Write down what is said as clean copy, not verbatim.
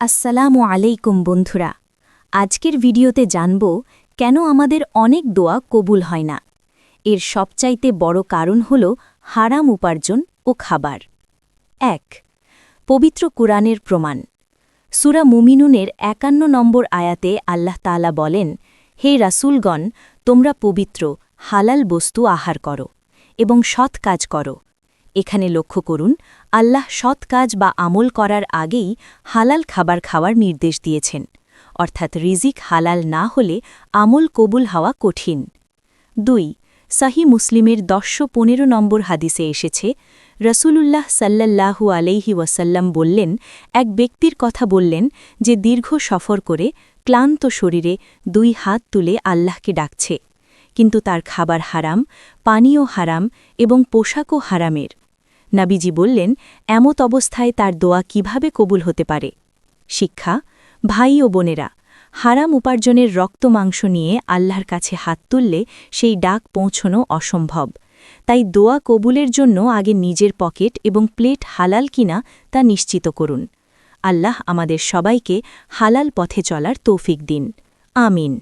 আসসালামু আলাইকুম বন্ধুরা। আজকের ভিডিওতে জানব কেন আমাদের অনেক দোয়া কবুল হয় না। এর সবচাইতে বড় কারণ হল হারাম উপার্জন ও খাবার। ১. পবিত্র কুরআনের প্রমাণ। সূরা মুমিনুনের ৫১ নম্বর আয়াতে আল্লাহ তাআলা বলেন, হে রাসূলগণ, তোমরা পবিত্র হালাল বস্তু আহার করো এবং সৎ কাজ করো। এখানে লক্ষ্য করুন, আল্লাহ সৎ কাজ বা আমল করার আগেই হালাল খাবার খাওয়ার নির্দেশ দিয়েছেন, অর্থাৎ রিজিক হালাল না হলে আমল কবুল হওয়া কঠিন। ২. সহিহ মুসলিমের ১০১৫ নম্বর হাদিসে এসেছে, রসূলুল্লাহ সাল্লাল্লাহু আলাইহি ওয়াসাল্লাম বললেন, এক ব্যক্তির কথা বললেন যে দীর্ঘ সফর করে ক্লান্ত শরীরে ২ হাত তুলে আল্লাহকে ডাকছে, কিন্তু তার খাবার হারাম, পানীয় হারাম এবং পোশাকও হারামের। নবীজি বললেন, এমত অবস্থায় তার দোয়া কিভাবে কবুল হতে পারে? শিক্ষা: ভাই ও বোনেরা, হারাম উপার্জনের রক্ত মাংস নিয়ে আল্লাহর কাছে হাত তুললে সেই ডাক পৌঁছনো অসম্ভব। তাই দোয়া কবুলের জন্য আগে নিজের পকেট এবং প্লেট হালাল কিনা তা নিশ্চিত করুন। আল্লাহ আমাদের সবাইকে হালাল পথে চলার তৌফিক দিন। আমিন।